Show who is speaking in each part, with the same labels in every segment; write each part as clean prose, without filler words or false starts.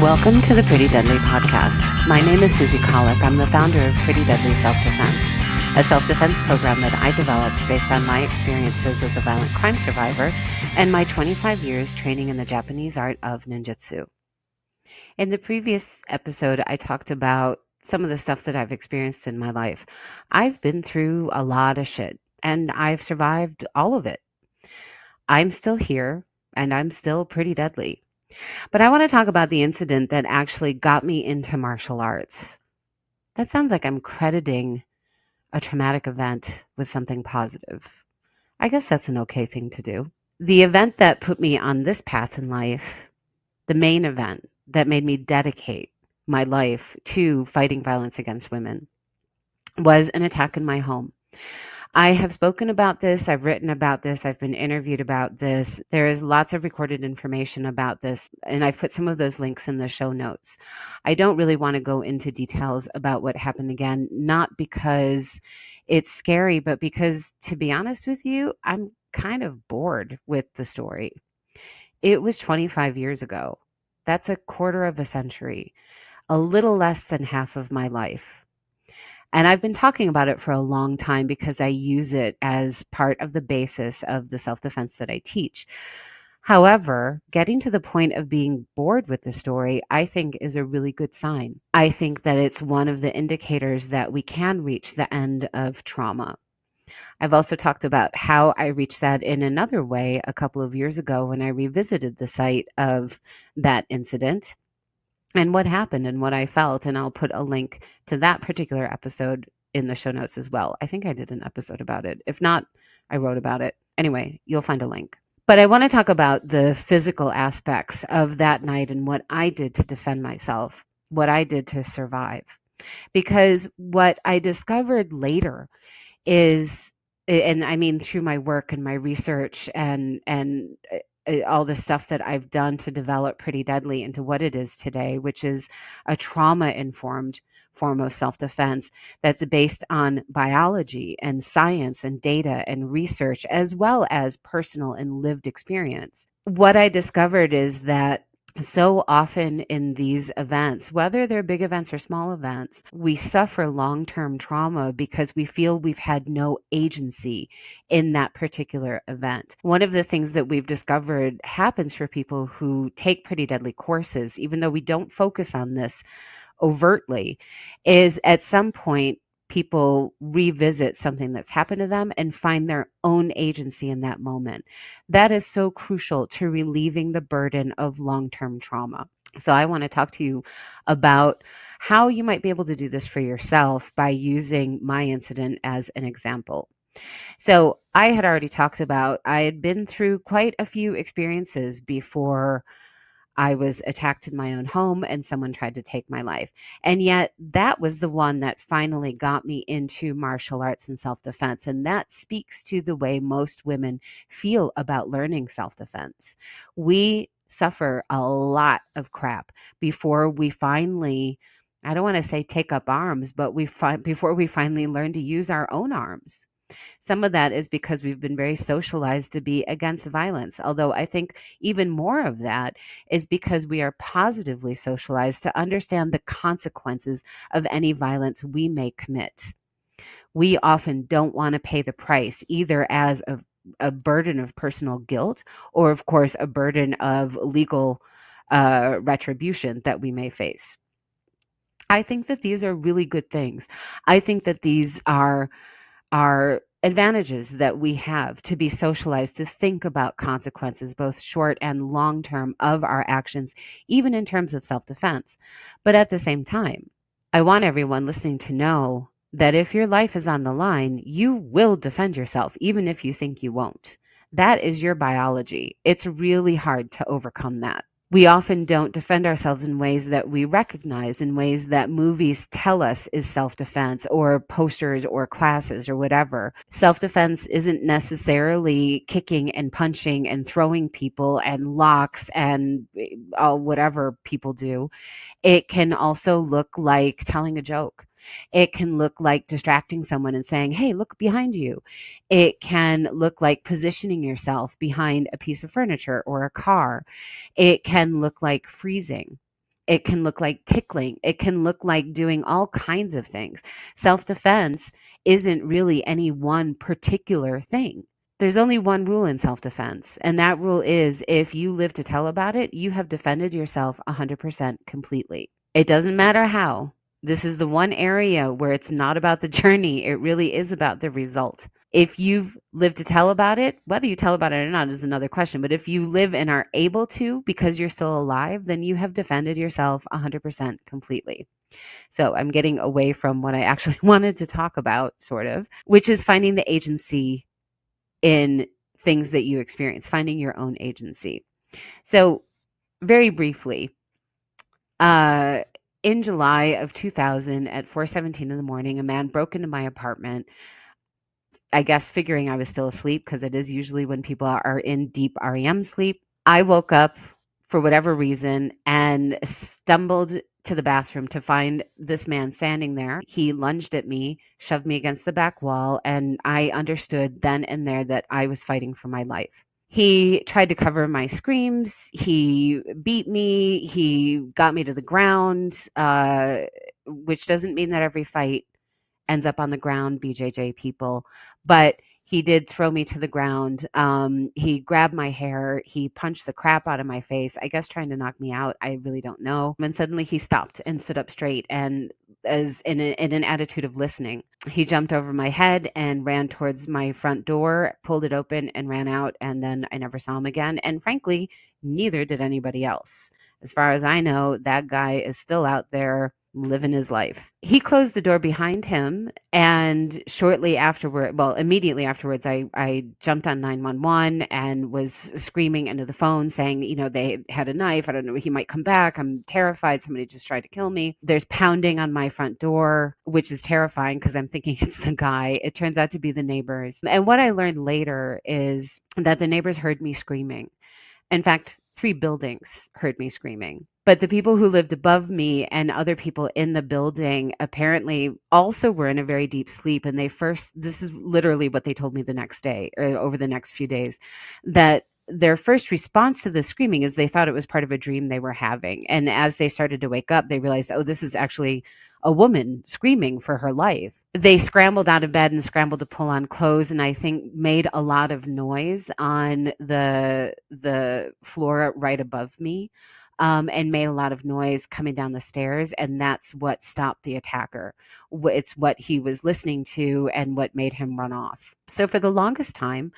Speaker 1: Welcome to the Pretty Deadly podcast. My name is Susie Kahlich. I'm the founder of Pretty Deadly Self-Defense, a self-defense program that I developed based on my experiences as a violent crime survivor and my 25 years training in the Japanese art of ninjutsu. In the previous episode, I talked about some of the stuff that I've experienced in my life. I've been through a lot of shit, and I've survived all of it. I'm still here, and I'm still pretty deadly. But I want to talk about the incident that actually got me into martial arts. That sounds like I'm crediting a traumatic event with something positive. I guess that's an okay thing to do. The event that put me on this path in life, the main event that made me dedicate my life to fighting violence against women, was an attack in my home. I have spoken about this. I've written about this. I've been interviewed about this. There is lots of recorded information about this, and I've put some of those links in the show notes. I don't really want to go into details about what happened again, not because it's scary, but because, to be honest with you, I'm kind of bored with the story. It was 25 years ago. That's a quarter of a century, a little less than half of my life. And I've been talking about it for a long time because I use it as part of the basis of the self-defense that I teach. However, getting to the point of being bored with the story, I think is a really good sign. I think that it's one of the indicators that we can reach the end of trauma. I've also talked about how I reached that in another way a couple of years ago when I revisited the site of that incident and what happened and what I felt. And I'll put a link to that particular episode in the show notes as well. I think I did an episode about it. If not, I wrote about it. Anyway, you'll find a link. But I want to talk about the physical aspects of that night and what I did to defend myself, what I did to survive. Because what I discovered later is, and I mean through my work and my research and all the stuff that I've done to develop Pretty Deadly into what it is today, which is a trauma-informed form of self-defense that's based on biology and science and data and research, as well as personal and lived experience. What I discovered is that so often in these events, whether they're big events or small events, we suffer long-term trauma because we feel we've had no agency in that particular event. One of the things that we've discovered happens for people who take Pretty Deadly courses, even though we don't focus on this overtly, is at some point people revisit something that's happened to them and find their own agency in that moment. That is so crucial to relieving the burden of long-term trauma. So I want to talk to you about how you might be able to do this for yourself by using my incident as an example. So I had already talked about, I had been through quite a few experiences before I was attacked in my own home and someone tried to take my life. And yet that was the one that finally got me into martial arts and self-defense. And that speaks to the way most women feel about learning self-defense. We suffer a lot of crap before we finally, I don't want to say take up arms, but before we finally learn to use our own arms. Some of that is because we've been very socialized to be against violence, although I think even more of that is because we are positively socialized to understand the consequences of any violence we may commit. We often don't want to pay the price, either as a burden of personal guilt or, of course, a burden of legal retribution that we may face. I think that these are really good things. I think that these are advantages that we have to be socialized to think about consequences, both short and long term, of our actions, even in terms of self-defense. But at the same time, I want everyone listening to know that if your life is on the line, you will defend yourself, even if you think you won't. That is your biology. It's really hard to overcome that. We often don't defend ourselves in ways that we recognize, in ways that movies tell us is self-defense, or posters or classes or whatever. Self-defense isn't necessarily kicking and punching and throwing people and locks and whatever people do. It can also look like telling a joke. It can look like distracting someone and saying, hey, look behind you. It can look like positioning yourself behind a piece of furniture or a car. It can look like freezing. It can look like tickling. It can look like doing all kinds of things. Self-defense isn't really any one particular thing. There's only one rule in self-defense, and that rule is if you live to tell about it, you have defended yourself 100% completely. It doesn't matter how. This is the one area where it's not about the journey. It really is about the result. If you've lived to tell about it, whether you tell about it or not is another question. But if you live and are able to because you're still alive, then you have defended yourself 100% completely. So I'm getting away from what I actually wanted to talk about, sort of, which is finding the agency in things that you experience, finding your own agency. So very briefly, in July of 2000 at 4:17 in the morning, a man broke into my apartment, I guess figuring I was still asleep because it is usually when people are in deep REM sleep. I woke up for whatever reason and stumbled to the bathroom to find this man standing there. He lunged at me, shoved me against the back wall, and I understood then and there that I was fighting for my life. He tried to cover my screams. He beat me. He got me to the ground, which doesn't mean that every fight ends up on the ground, BJJ people. But he did throw me to the ground. He grabbed my hair. He punched the crap out of my face, I guess trying to knock me out. I really don't know. And suddenly he stopped and stood up straight and as in an attitude of listening. He jumped over my head and ran towards my front door, pulled it open and ran out. And then I never saw him again. And frankly, neither did anybody else. As far as I know, that guy is still out there living his life. He closed the door behind him, and immediately afterwards, I jumped on 911 and was screaming into the phone saying, they had a knife. I don't know, he might come back. I'm terrified. Somebody just tried to kill me. There's pounding on my front door, which is terrifying because I'm thinking it's the guy. It turns out to be the neighbors. And what I learned later is that the neighbors heard me screaming. In fact, 3 buildings heard me screaming. But the people who lived above me and other people in the building apparently also were in a very deep sleep. And this is literally what they told me the next day or over the next few days, that their first response to the screaming is they thought it was part of a dream they were having. And as they started to wake up, they realized, oh, this is actually a woman screaming for her life. They scrambled out of bed and scrambled to pull on clothes, and I think made a lot of noise on the floor right above me, and made a lot of noise coming down the stairs, and that's what stopped the attacker. It's what he was listening to and what made him run off. So for the longest time,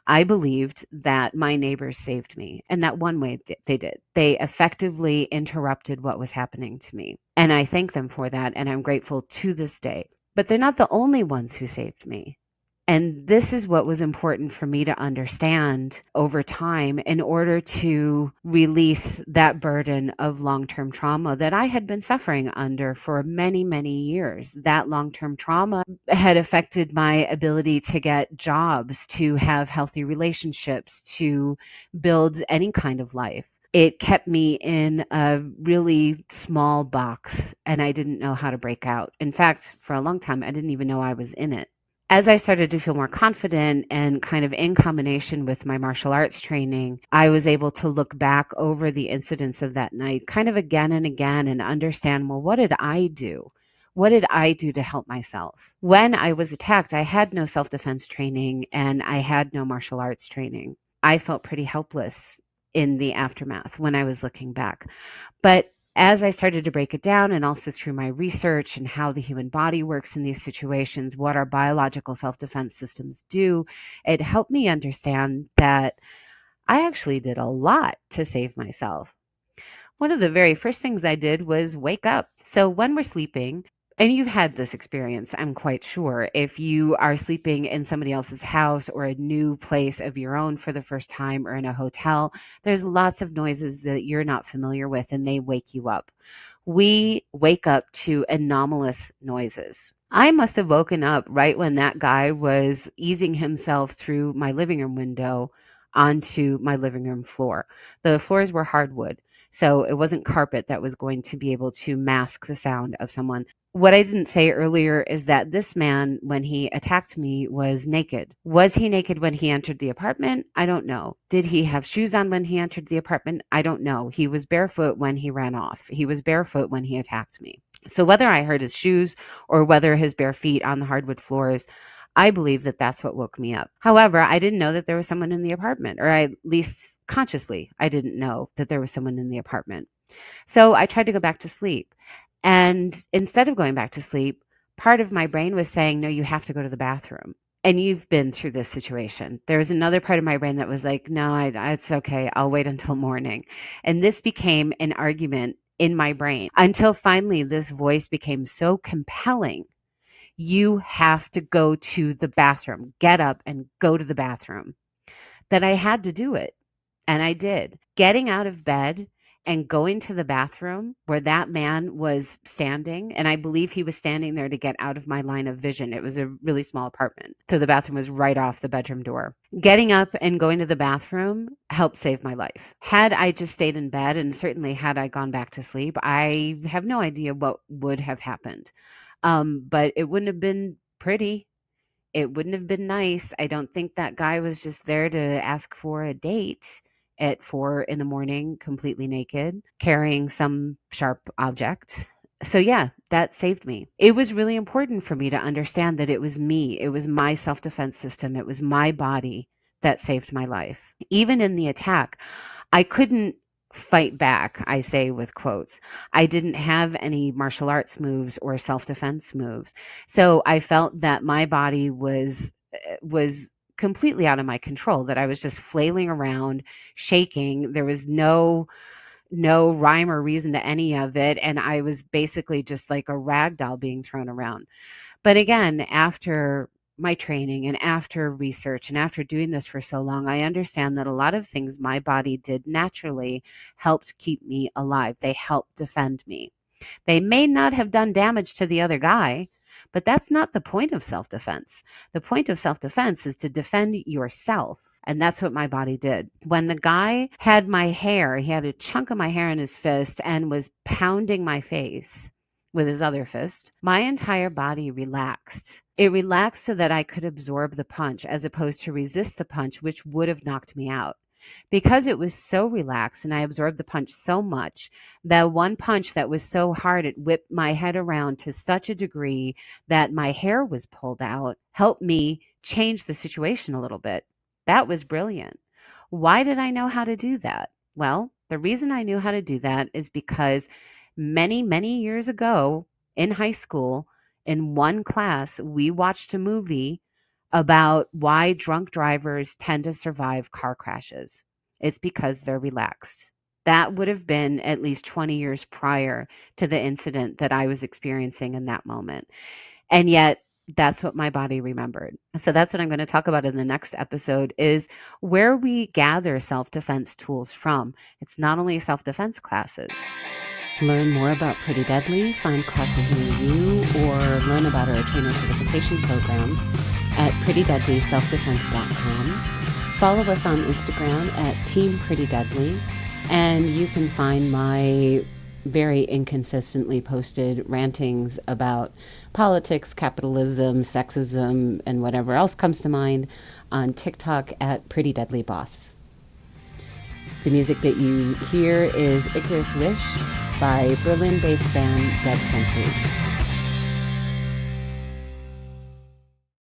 Speaker 1: I believed that my neighbors saved me, and that one way they did. They effectively interrupted what was happening to me, and I thank them for that, and I'm grateful to this day. But they're not the only ones who saved me. And this is what was important for me to understand over time in order to release that burden of long-term trauma that I had been suffering under for many, many years. That long-term trauma had affected my ability to get jobs, to have healthy relationships, to build any kind of life. It kept me in a really small box, and I didn't know how to break out. In fact, for a long time, I didn't even know I was in it. As I started to feel more confident and kind of in combination with my martial arts training, I was able to look back over the incidents of that night kind of again and again and understand, well, what did I do? What did I do to help myself? When I was attacked, I had no self-defense training and I had no martial arts training. I felt pretty helpless in the aftermath when I was looking back. But as I started to break it down, and also through my research and how the human body works in these situations, what our biological self-defense systems do, it helped me understand that I actually did a lot to save myself. One of the very first things I did was wake up. So when we're sleeping, and you've had this experience, I'm quite sure, if you are sleeping in somebody else's house or a new place of your own for the first time or in a hotel, there's lots of noises that you're not familiar with and they wake you up. We wake up to anomalous noises. I must have woken up right when that guy was easing himself through my living room window onto my living room floor. The floors were hardwood, so it wasn't carpet that was going to be able to mask the sound of someone. What I didn't say earlier is that this man, when he attacked me, was naked. Was he naked when he entered the apartment? I don't know. Did he have shoes on when he entered the apartment? I don't know. He was barefoot when he ran off. He was barefoot when he attacked me. So whether I heard his shoes or whether his bare feet on the hardwood floors, I believe that that's what woke me up. However, I didn't know that there was someone in the apartment, or at least consciously, I didn't know that there was someone in the apartment. So I tried to go back to sleep. And instead of going back to sleep, part of my brain was saying, no, you have to go to the bathroom. And you've been through this situation. There was another part of my brain that was like, no, it's okay. I'll wait until morning. And this became an argument in my brain until finally this voice became so compelling. You have to go to the bathroom. Get up and go to the bathroom. That I had to do it. And I did. Getting out of bed and going to the bathroom where that man was standing, and I believe he was standing there to get out of my line of vision. It was a really small apartment, so the bathroom was right off the bedroom door. Getting up and going to the bathroom helped save my life. Had I just stayed in bed, and certainly had I gone back to sleep, I have no idea what would have happened. But it wouldn't have been pretty. It wouldn't have been nice. I don't think that guy was just there to ask for a date at 4 in the morning, completely naked, carrying some sharp object. So yeah, that saved me. It was really important for me to understand that it was me. It was my self-defense system. It was my body that saved my life. Even in the attack, I couldn't fight back, I say with quotes. I didn't have any martial arts moves or self-defense moves. So I felt that my body was completely out of my control, that I was just flailing around, shaking. There was no rhyme or reason to any of it, and I was basically just like a rag doll being thrown around. But again, after my training and after research and after doing this for so long, I understand that a lot of things my body did naturally helped keep me alive. They helped defend me. They may not have done damage to the other guy, but that's not the point of self-defense. The point of self-defense is to defend yourself. And that's what my body did. When the guy had my hair, he had a chunk of my hair in his fist and was pounding my face with his other fist, my entire body relaxed. It relaxed so that I could absorb the punch as opposed to resist the punch, which would have knocked me out. Because it was so relaxed and I absorbed the punch so much, that one punch that was so hard, it whipped my head around to such a degree that my hair was pulled out, helped me change the situation a little bit. That was brilliant. Why did I know how to do that? Well, the reason I knew how to do that is because many, many years ago in high school, in one class, we watched a movie about why drunk drivers tend to survive car crashes. It's because they're relaxed. That would have been at least 20 years prior to the incident that I was experiencing in that moment. And yet, that's what my body remembered. So that's what I'm going to talk about in the next episode, is where we gather self-defense tools from. It's not only self-defense classes. Learn more about Pretty Deadly, find classes near you, or learn about our trainer certification programs at prettydeadlyselfdefense.com. Follow us on Instagram at Team Pretty Deadly, and you can find my very inconsistently posted rantings about politics, capitalism, sexism, and whatever else comes to mind on TikTok at Pretty Deadly Boss. The music that you hear is Icarus Wish by Berlin-based band Dead Centuries.